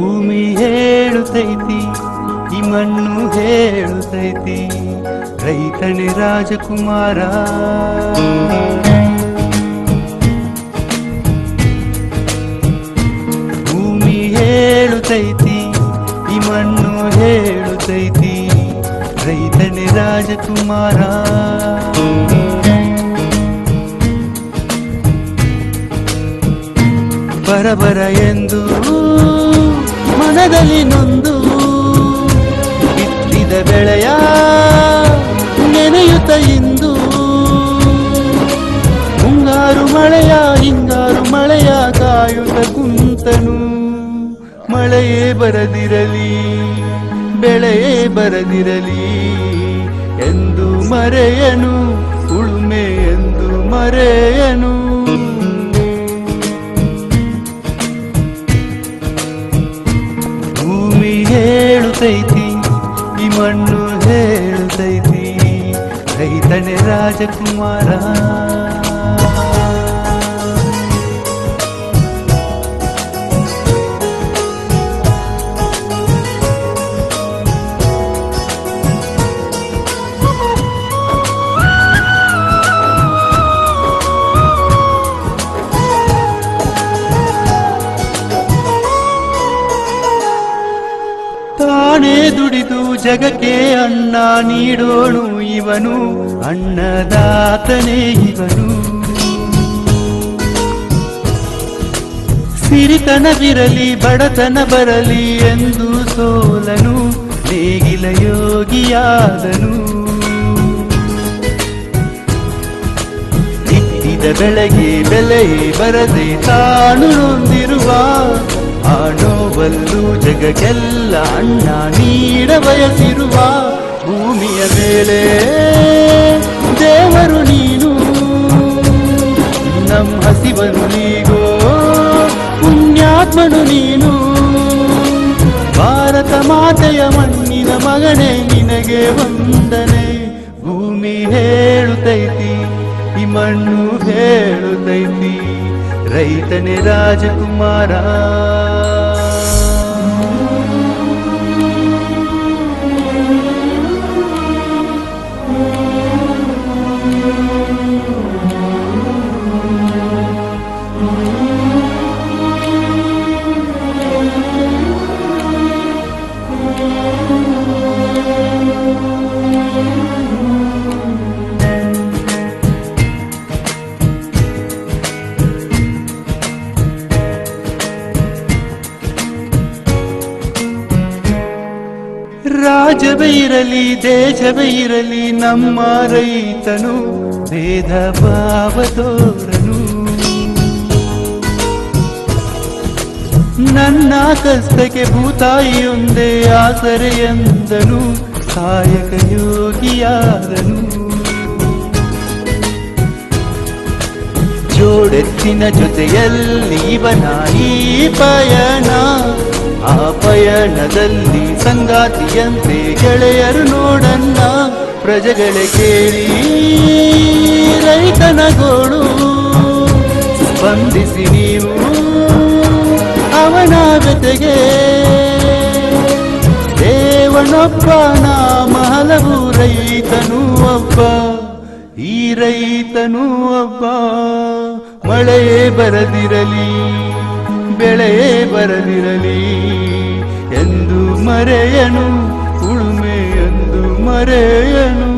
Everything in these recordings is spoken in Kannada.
ಭೂಮಿ ಹೇಳುತ್ತೈತಿ, ಈ ಮಣ್ಣು ಹೇಳುತ್ತೈತಿ, ರೈತನೇ ರಾಜಕುಮಾರ. ಭೂಮಿ ಹೇಳುತ್ತೈತಿ, ಈ ಮಣ್ಣು ಹೇಳುತ್ತೈತಿ, ರೈತನೇ ರಾಜಕುಮಾರ. ಬರಬರ ಎಂದು ಮನದಲ್ಲಿ ನೊಂದು ಬಿತ್ತಿದ ಬೆಳೆಯ ನೆನೆಯುತ್ತ ಇಂದು ಮುಂಗಾರು ಮಳೆಯ ಹಿಂಗಾರು ಮಳೆಯ ಕಾಯುತ್ತ ಕುಂತನು. ಮಳೆಯೇ ಬರದಿರಲಿ, ಬೆಳೆಯೇ ಬರದಿರಲಿ ಎಂದು ಮರೆಯನು, ಉಳುಮೆ ಎಂದು ಮರೆಯನು. ಭೂಮಿ ಹೇಳುತ್ತೈತಿ, ಈ ಮಣ್ಣು ಹೇಳುತ್ತೈತಿ, ರೈತನೇ ರಾಜಕುಮಾರ. ತಾನೇ ದುಡಿದು ಜಗಕ್ಕೆ ಅನ್ನ ನೀಡೋಣು ಇವನು, ಅನ್ನದಾತನೇ ಇವನು. ಸಿರಿತನವಿರಲಿ ಬಡತನ ಬರಲಿ ಎಂದು ಸೋಲನು, ನೇಗಿಲ ಯೋಗಿಯಾದನು. ಬಿತ್ತಿದ ಬೆಳೆಗೆ ಬೆಲೆ ಬರದೆ ತಾನು ನೊಂದಿರುವ ಆ ನೋವಲ್ಲೂ ಜಗಕ್ಕೆಲ್ಲ ಅನ್ನ ನೀಡ ಬಯಸಿರುವ ಭೂಮಿಯ ಮೇಲೆ ದೇವರು ನೀನು, ನಮ್ಮ ಹಸಿವನು ನೀಗೋ ಪುಣ್ಯಾತ್ಮನು ನೀನು. ಭಾರತ ಮಾತೆಯ ಮಣ್ಣಿನ ಮಗನೇ ನಿನಗೆ ವಂದನೆ. ಭೂಮಿ ಹೇಳುತ್ತೈತಿ, ಈ ಮಣ್ಣು ಹೇಳುತ್ತೈತಿ, ರೈತನೇ ರಾಜಕುಮಾರ. ರಾಜವೇ ಇರಲಿ ದೇಶವೇ ಇರಲಿ ನಮ್ಮ ರೈತನು ಭೇದ ಭಾವ ತೋರನು. ನನ್ನ ಕಷ್ಟಕ್ಕೆ ಭೂತಾಯಿಯೊಂದೇ ಆಸರೆ ಎಂದನು, ಕಾಯಕ ಯೋಗಿಯಾದನು. ಜೋಡೆತ್ತಿನ ಜೊತೆಯಲ್ಲಿ ಇವನ ಈ ಪಯಣ, ಆ ಪಯಣದಲ್ಲಿ ಸಂಗಾತಿಯಂತೆ ಗೆಳೆಯರು ನೋಡನ್ನ. ಪ್ರಜೆಗಳೇ ಕೇಳಿ ರೈತನ ಗೋಳು, ಸ್ಪಂದಿಸಿ ನೀವು ಅವನ ಜೊತೆಗೆ. ದೇವನೊಬ್ಬ ನಾಮ ಹಲವು, ರೈತನೂ ಒಬ್ಬ, ಈ ರೈತನೂ ಒಬ್ಬ. ಮಳೆಯೇ ಬರದಿರಲಿ, ಬೆಳೆಯೇ ಬರದಿರಲಿ ಎಂದು ಮರೆಯನು, ಉಳುಮೆ ಎಂದು ಮರೆಯನು.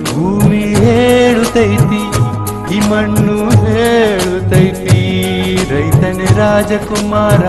ಭೂಮಿ ಹೇಳುತ್ತೈತಿ, ಈ ಮಣ್ಣು ಹೇಳುತ್ತೈತಿ, ರೈತನೇ ರಾಜಕುಮಾರ.